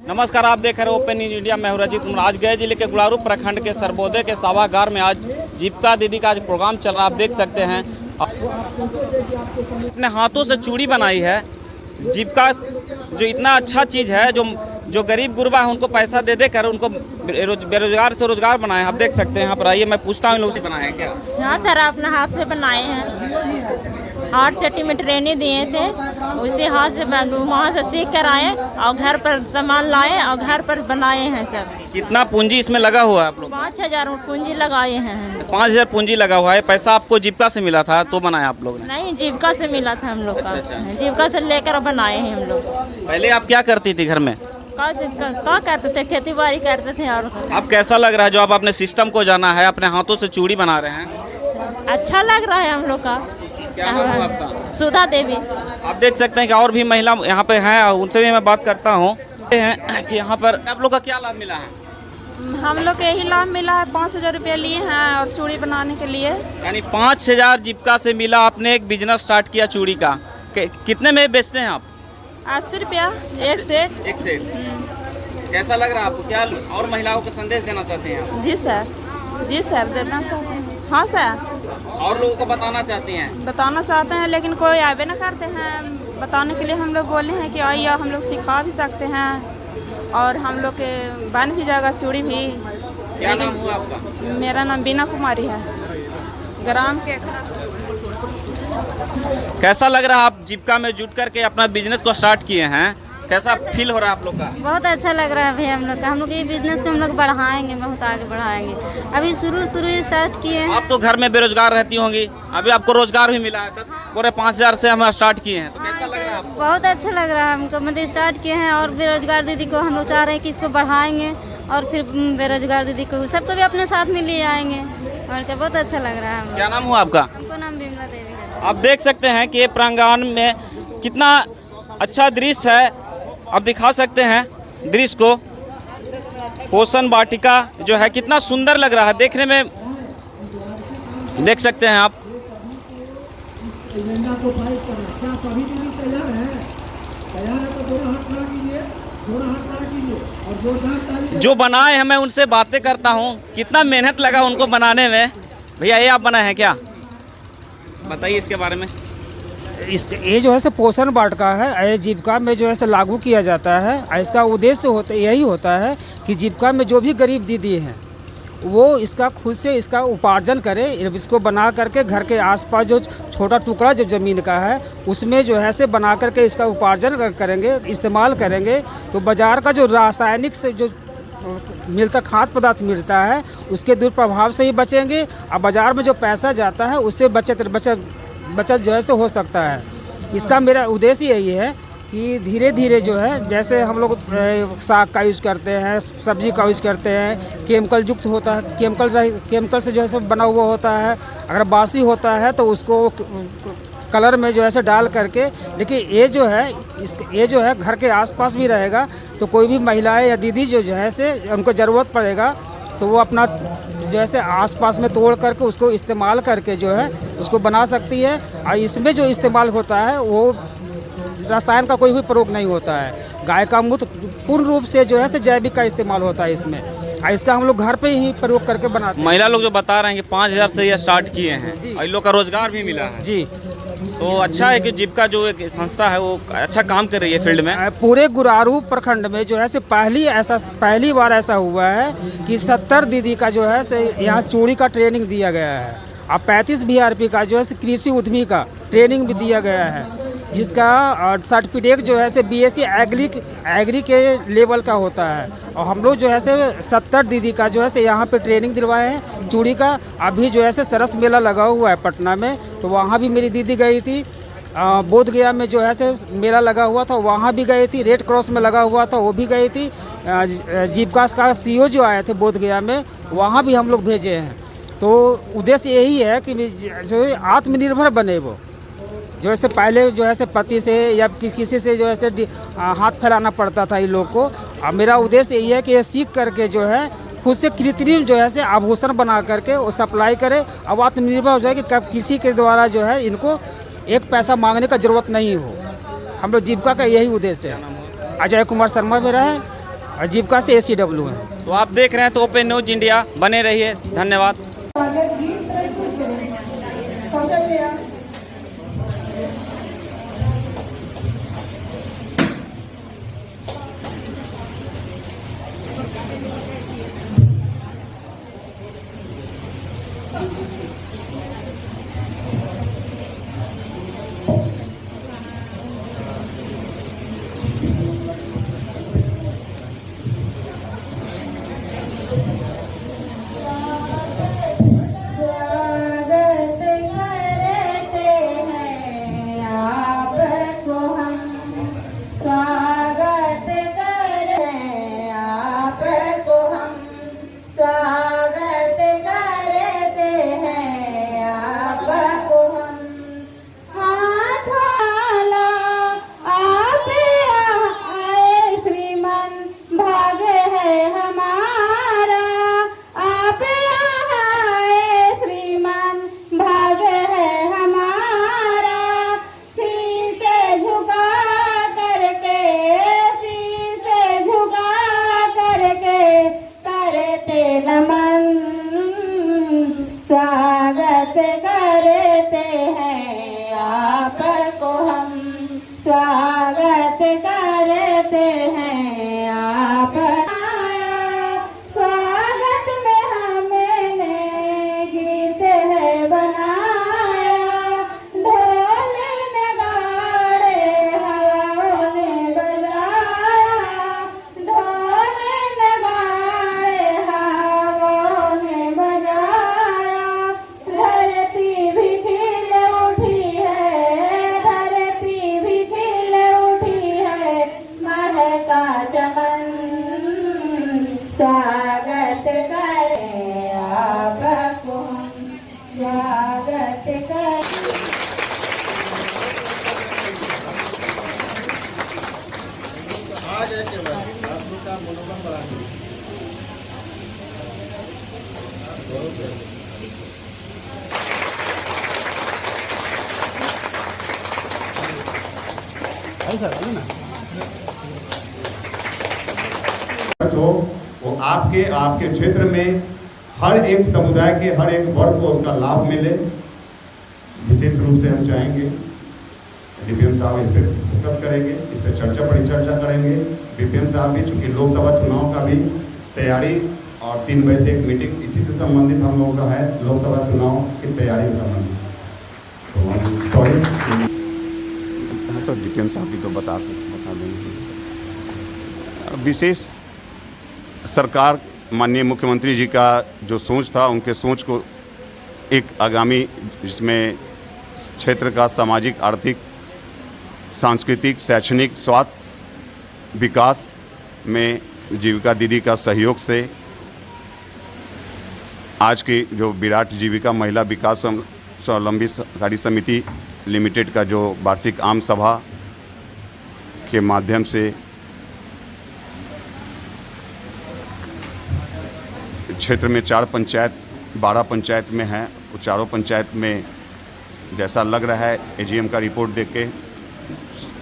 नमस्कार, आप देख रहे हैं ओपन न्यूज इंडिया। मैं हूं रजित। आज गए जिले के गुड़ारू प्रखंड के सरबोदे के सभागार में आज जीविका दीदी का आज प्रोग्राम चल रहा है। आप देख सकते हैं अपने हाथों से चूड़ी बनाई है। जीविका जो इतना अच्छा चीज़ है, जो गरीब गुरबा है उनको पैसा दे कर उनको बेरोजगार से रोजगार बनाए। आप देख सकते हैं। यहाँ पर आइए, मैं पूछता हूँ इन लोगों से बनाए हैं क्या? हाँ सर, अपने हाथ से बनाए हैं। 8 सेंटीमीटर ट्रेनिंग दिए थे, उसी हाथ से वहाँ से सीख कर आए और घर पर सामान लाए और घर पर बनाए हैं सब। कितना पूंजी इसमें लगा हुआ है आप लोग? 5,000 पूंजी लगाए हैं। 5,000 पूंजी लगा हुआ है। पैसा आपको जीविका से मिला था तो बनाया आप लोग ने? नहीं, जीविका से मिला था हम लोग का। अच्छा। जीविका से लेकर बनाए हैं हम लोग। पहले आप क्या करती थी घर में? क्या करते थे? खेती बाड़ी करते थे। और अब कैसा लग रहा है जो आप अपने सिस्टम को जाना है, अपने हाथों से चूड़ी बना रहे हैं? अच्छा लग रहा है हम लोग का। क्या नाम है आपका? सुधा देवी। आप देख सकते हैं कि और भी महिला यहाँ पे हैं, उनसे भी मैं बात करता हूँ कि यहाँ पर आप लोग का क्या लाभ मिला है? हम लोग को यही लाभ मिला है। 5,000 रुपये लिए हैं और चूड़ी बनाने के लिए। यानी 5,000 जीविका से मिला। आपने एक बिजनेस स्टार्ट किया चूड़ी का। कितने में बेचते हैं आप? 80 रुपया एक सेट। एक सेट। कैसा लग रहा है आपको? क्या और महिलाओं को संदेश देना चाहते हैं आप? जी सर, देना चाहते हैं। हाँ सर, और लोगों को बताना चाहती हैं? बताना चाहते हैं, लेकिन कोई आवे ना करते हैं बताने के लिए। हम लोग बोले हैं कि आइए, हम लोग सिखा भी सकते हैं और हम लोग के बन भी जाएगा चूड़ी भी। क्या नाम हुआ आपका? मेरा नाम बीना कुमारी है, ग्राम के। कैसा लग रहा है आप जीविका में जुट करके अपना बिजनेस को स्टार्ट किए हैं? कैसा फील हो रहा है आप लोग का? बहुत अच्छा लग रहा है भैया। हम लोग ये बिजनेस को हम लोग बढ़ाएंगे, बहुत आगे बढ़ाएंगे। अभी शुरू स्टार्ट किए हैं। आप तो घर में बेरोजगार रहती होंगी, अभी आपको रोजगार भी मिला है। 5,000 से हम स्टार्ट किए हैं, तो कैसा लग रहा है आपको? बहुत अच्छा लग रहा है हमको। मतलब स्टार्ट किए हैं और बेरोजगार दीदी को हम लोग चाह रहे हैं कि इसको बढ़ाएंगे और फिर बेरोजगार दीदी को सबको भी अपने साथ में ले आएंगे। और क्या बहुत अच्छा लग रहा है। क्या नाम हुआ आपका? हमको नाम विमला देवी है। आप देख सकते हैं कि ये प्रांगण में कितना अच्छा दृश्य है। आप दिखा सकते हैं दृश्य को। पोषण वाटिका जो है कितना सुंदर लग रहा है देखने में, देख सकते हैं आप। जो बनाए हैं मैं उनसे बातें करता हूँ, कितना मेहनत लगा उनको बनाने में। भैया, ये आप बनाए हैं क्या? बताइए इसके बारे में। ये जो है से पोषण वाटिका है, ये जीविका में जो है से लागू किया जाता है। इसका उद्देश्य यही होता है कि जीविका में जो भी गरीब दीदी हैं वो इसका खुद से इसका उपार्जन करे। इसको बना करके घर के आसपास जो छोटा टुकड़ा जो ज़मीन का है उसमें जो है से बना करके इसका उपार्जन करेंगे, इस्तेमाल करेंगे। तो बाज़ार का जो रासायनिक से जो मिलता खाद्य पदार्थ मिलता है उसके दुष्प्रभाव से ही बचेंगे और बाज़ार में जो पैसा जाता है उससे बचत जो है से हो सकता है। इसका मेरा उद्देश्य यही है कि धीरे धीरे जो है, जैसे हम लोग साग का यूज़ करते हैं, सब्जी का यूज़ करते हैं, केमिकल युक्त होता है, केमिकल से जो है से बना हुआ होता है। अगर बासी होता है तो उसको कलर में जो है से डाल करके, लेकिन ये जो है घर के आसपास भी रहेगा तो कोई भी महिलाएं या दीदी जो है से उनको ज़रूरत पड़ेगा तो वो अपना जो है आसपास में तोड़ करके उसको इस्तेमाल करके जो है उसको बना सकती है। और इसमें जो इस्तेमाल होता है वो रसायन का कोई भी प्रयोग नहीं होता है। गाय का मूत्र पूर्ण रूप से जो है जैविक का इस्तेमाल होता है इसमें। इसका हम लोग घर पे ही प्रयोग करके बनाते हैं। महिला लोग जो बता रहे हैं कि 5,000 से ये स्टार्ट किए हैं और इन लोग का रोजगार भी मिला है जी। तो अच्छा है कि जीविका जो एक संस्था है वो अच्छा काम कर रही है फील्ड में। पूरे गुड़ारू प्रखंड में जो है से पहली बार ऐसा हुआ है कि 70 दीदी का जो है से यहाँ चूड़ी का ट्रेनिंग दिया गया है। अब 35 VRP का जो है कृषि उद्यमी का ट्रेनिंग भी दिया गया है, जिसका सर्टिफिकेट जो है से BSc एग्री के लेवल का होता है। और हम लोग जो है से 70 दीदी का जो है से यहाँ पे ट्रेनिंग दिलवाए हैं चूड़ी का। अभी जो है से सरस मेला लगा हुआ है पटना में, तो वहाँ भी मेरी दीदी गई थी। बोध गया में जो है से मेला लगा हुआ था, वहाँ भी गई थी। रेड क्रॉस में लगा हुआ था, वो भी गई थी। जीविका का CEO जो आए थे बोध गया में, वहाँ भी हम लोग भेजे हैं। तो उद्देश्य यही है कि जो आत्मनिर्भर बने वो, जो ऐसे पहले जो है पति से या किसी से जो है हाथ फैलाना पड़ता था इन लोग को। अब मेरा उद्देश्य यही है कि ये सीख करके जो है खुद से कृत्रिम जो है आभूषण बना करके वो सप्लाई करे। अब आत्मनिर्भर हो जाए कि कब किसी के द्वारा जो है इनको एक पैसा मांगने का ज़रूरत नहीं हो। हम लोग जीविका का यही उद्देश्य है। अजय कुमार शर्मा मेरा है जीविका से ACW हैं। तो आप देख रहे हैं तो ओपन न्यूज इंडिया, बने रहिए। धन्यवाद। स्वागत करते हैं आपको हम, स्वागत करते हैं आप। स्वागत में हमने गीत है बनाया, ढोल नगाड़े हवाओं ने बजाया, ढोल नगाड़े हवाओं ने बजाया। धरती भी खिल उठी है, धरती भी खिल उठी है, महका चमन। स्वागत करें आपको हम, स्वागत करें। हो वो आपके क्षेत्र में हर एक समुदाय के हर एक वर्ग को उसका लाभ मिले। विशेष रूप से हम चाहेंगे डीपीएम साहब इस पर फोकस करेंगे, इस पर परिचर्चा करेंगे। डीपीएम साहब भी चूंकि लोकसभा चुनाव का भी तैयारी और 3 बजे से एक मीटिंग इसी से संबंधित हम लोगों का है, लोकसभा चुनाव की तैयारी से संबंधित। तो सॉरी तो डीपीएम साहब भी तो बता देंगे। विशेष सरकार माननीय मुख्यमंत्री जी का जो सोच था, उनके सोच को एक आगामी जिसमें क्षेत्र का सामाजिक, आर्थिक, सांस्कृतिक, शैक्षणिक, स्वास्थ्य विकास में जीविका दीदी का सहयोग से आज की जो विराट जीविका महिला विकास स्वावलंबी सहकारी समिति लिमिटेड का जो वार्षिक आम सभा के माध्यम से क्षेत्र में 4 पंचायत 12 पंचायत में हैं, वो चारों पंचायत में जैसा लग रहा है एजीएम का रिपोर्ट देख के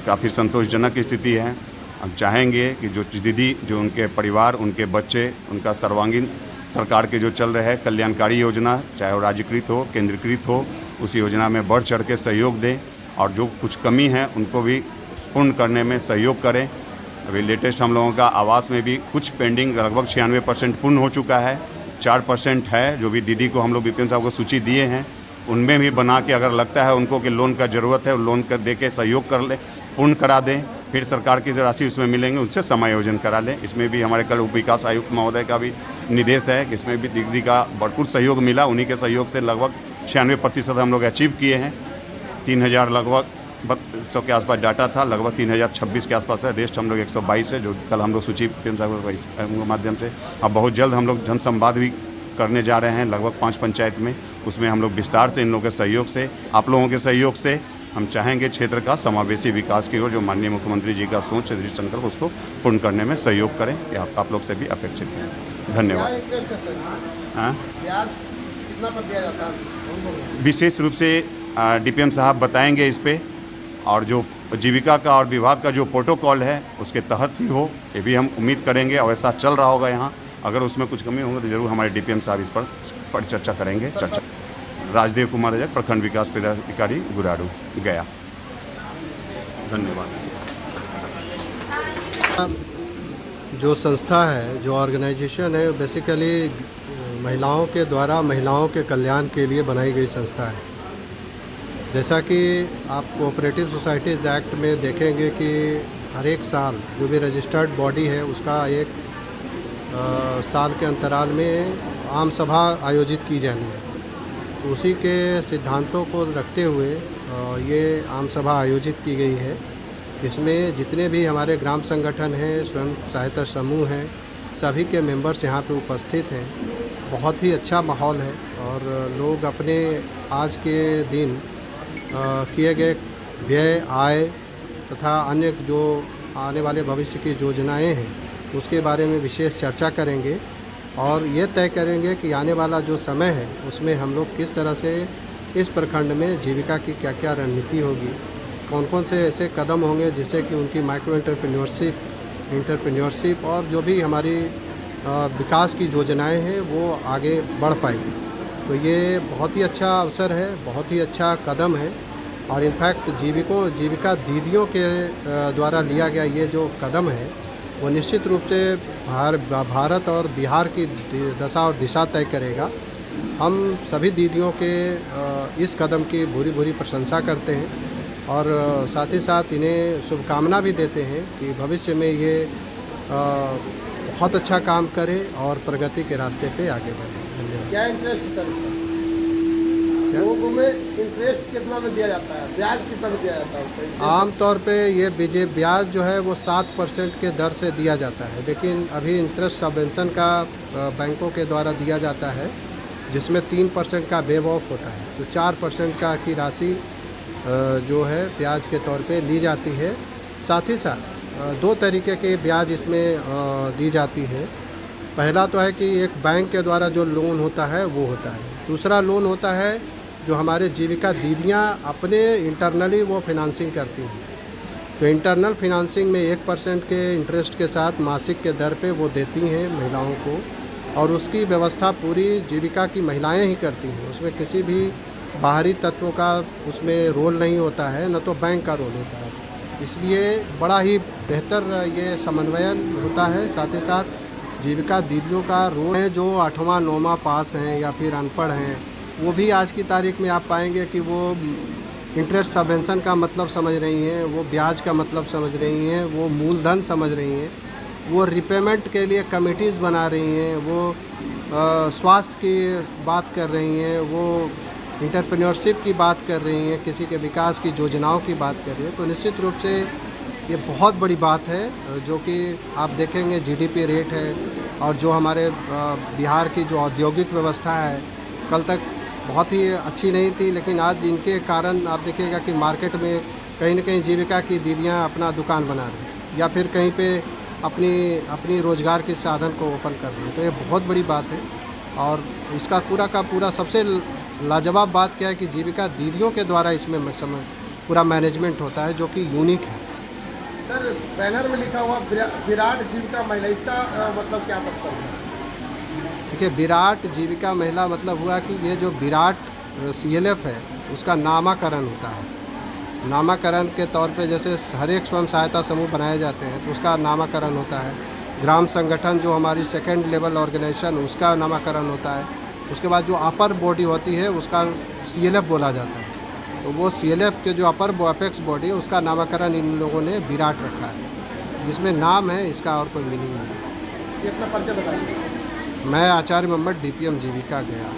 काफ़ी संतोषजनक स्थिति है। हम चाहेंगे कि जो दीदी, जो उनके परिवार, उनके बच्चे, उनका सर्वांगीण सरकार के जो चल रहे हैं कल्याणकारी योजना, चाहे वो राज्यकृत हो, केंद्रीकृत हो, उस योजना में बढ़ चढ़ के सहयोग दें और जो कुछ कमी है उनको भी पूर्ण करने में सहयोग करें। अभी लेटेस्ट हम लोगों का आवास में भी कुछ पेंडिंग लगभग 96% पूर्ण हो चुका है, 4% है जो भी दीदी को हम लोग बीपीएम साहब को सूची दिए हैं, उनमें भी बना के अगर लगता है उनको कि लोन का ज़रूरत है, लोन कर दे के सहयोग कर ले, पूर्ण करा दें। फिर सरकार की जो राशि उसमें मिलेंगे उनसे समायोजन करा लें। इसमें भी हमारे कल उप विकास आयुक्त महोदय का भी निर्देश है कि इसमें भी दीदी का भरपूर सहयोग मिला। उन्हीं के सहयोग से लगभग 96% हम लोग अचीव किए हैं। 3000 लगभग 100 के आसपास डाटा था, लगभग 3026 के आसपास है। रेस्ट हम लोग 122 है, जो कल हम लोग सूची के माध्यम से। अब बहुत जल्द हम लोग जनसंवाद भी करने जा रहे हैं लगभग 5 पंचायत में। उसमें हम लोग विस्तार से इन लोगों के सहयोग से, आप लोगों के सहयोग से हम चाहेंगे क्षेत्र का समावेशी विकास की ओर जो माननीय मुख्यमंत्री जी का सोच है दृष्टिशंकर को, उसको पूर्ण करने में सहयोग करें। ये आप लोग से भी अपेक्षित है। धन्यवाद। विशेष रूप से डीपीएम साहब बताएंगे इस पे, और जो जीविका का और विभाग का जो प्रोटोकॉल है उसके तहत ही हो, ये भी हम उम्मीद करेंगे। और ऐसा चल रहा होगा यहाँ, अगर उसमें कुछ कमी होगी तो ज़रूर हमारे DPM साहब इस पर चर्चा करेंगे। राजदेव कुमार रजक, प्रखंड विकास पदाधिकारी, गुरारू, गया। धन्यवाद। जो संस्था है, जो ऑर्गेनाइजेशन है, बेसिकली महिलाओं के द्वारा महिलाओं के कल्याण के लिए बनाई गई संस्था है। जैसा कि आप कोऑपरेटिव सोसाइटीज़ एक्ट में देखेंगे कि हर एक साल जो भी रजिस्टर्ड बॉडी है उसका एक साल के अंतराल में आम सभा आयोजित की जानी है। तो उसी के सिद्धांतों को रखते हुए ये आम सभा आयोजित की गई है। इसमें जितने भी हमारे ग्राम संगठन हैं, स्वयं सहायता समूह हैं, सभी के मेंबर्स यहाँ पे उपस्थित हैं। बहुत ही अच्छा माहौल है और लोग अपने आज के दिन किए गए व्यय, आय तथा अन्य जो आने वाले भविष्य की योजनाएं हैं उसके बारे में विशेष चर्चा करेंगे और ये तय करेंगे कि आने वाला जो समय है उसमें हम लोग किस तरह से इस प्रखंड में जीविका की क्या क्या रणनीति होगी, कौन कौन से ऐसे कदम होंगे जिससे कि उनकी माइक्रो एंटरप्रेन्योरशिप और जो भी हमारी विकास की योजनाएं हैं वो आगे बढ़ पाएगी। तो ये बहुत ही अच्छा अवसर है, बहुत ही अच्छा कदम है और इनफैक्ट जीविका दीदियों के द्वारा लिया गया ये जो कदम है वो निश्चित रूप से भारत और बिहार की दशा और दिशा तय करेगा। हम सभी दीदियों के इस कदम की भूरी प्रशंसा करते हैं और साथ ही साथ इन्हें शुभकामना भी देते हैं कि भविष्य में ये बहुत अच्छा काम करें और प्रगति के रास्ते पे आगे बढ़ें। धन्यवाद। क्या इंटरेस्ट है सर इसका? लोगों में इंटरेस्ट कितना में दिया जाता है, ब्याज कितना में दिया जाता है? आमतौर पे ये ब्याज जो है वो 7% के दर से दिया जाता है, लेकिन अभी इंटरेस्ट सबवेंशन का बैंकों के द्वारा दिया जाता है जिसमें 3% का वेव ऑफ होता है। तो 4% का की राशि जो है ब्याज के तौर पे ली जाती है। साथ ही साथ 2 तरीके के ब्याज इसमें दी जाती है। पहला तो है कि एक बैंक के द्वारा जो लोन होता है वो होता है, दूसरा लोन होता है जो हमारे जीविका दीदियाँ अपने इंटरनली वो फिनांसिंग करती हैं। तो इंटरनल फिनांसिंग में 1% के इंटरेस्ट के साथ मासिक के दर पे वो देती हैं महिलाओं को और उसकी व्यवस्था पूरी जीविका की महिलाएं ही करती हैं। उसमें किसी भी बाहरी तत्वों का उसमें रोल नहीं होता है, न तो बैंक का रोल होता है। इसलिए बड़ा ही बेहतर ये समन्वयन होता है। साथ ही साथ जीविका दीदियों का रोल है जो 8वां 9वां पास हैं या फिर अनपढ़ हैं, वो भी आज की तारीख में आप पाएंगे कि वो इंटरेस्ट सबवेंशन का मतलब समझ रही हैं, वो ब्याज का मतलब समझ रही हैं, वो मूलधन समझ रही हैं, वो रिपेमेंट के लिए कमिटीज़ बना रही हैं, वो स्वास्थ्य की बात कर रही हैं, वो एंटरप्रेन्योरशिप की बात कर रही हैं, किसी के विकास की योजनाओं की बात कर रही हैं। तो निश्चित रूप से ये बहुत बड़ी बात है जो कि आप देखेंगे GDP रेट है और जो हमारे बिहार की जो औद्योगिक व्यवस्था है कल तक बहुत ही अच्छी नहीं थी, लेकिन आज इनके कारण आप देखिएगा कि मार्केट में कहीं न कहीं जीविका की दीदियां अपना दुकान बना रही हैं या फिर कहीं पे अपनी रोज़गार के साधन को ओपन कर रही हैं। तो ये बहुत बड़ी बात है और इसका पूरा का पूरा सबसे लाजवाब बात क्या है कि जीविका दीदियों के द्वारा इसमें पूरा मैनेजमेंट होता है जो कि यूनिक है। सर बैनर में लिखा हुआ विराट जीविका महिला, इसका मतलब क्या मतलब है? देखिए, विराट जीविका महिला मतलब हुआ कि ये जो विराट CLF है उसका नामाकरण होता है। नामाकरण के तौर पे जैसे हर एक स्वयं सहायता समूह बनाए जाते हैं तो उसका नामाकरण होता है। ग्राम संगठन जो हमारी 2nd लेवल ऑर्गेनाइजेशन उसका नामाकरण होता है। उसके बाद जो अपर बॉडी होती है उसका CLF बोला जाता है। तो वो CLF के जो अपेक्स बॉडी है उसका नामाकरण इन लोगों ने विराट रखा है, जिसमें नाम है, इसका और कोई मीनिंग नहीं है। ये अपना परिचय बताइए। मैं आचार्य मोहम्मद DPM जीविका गया।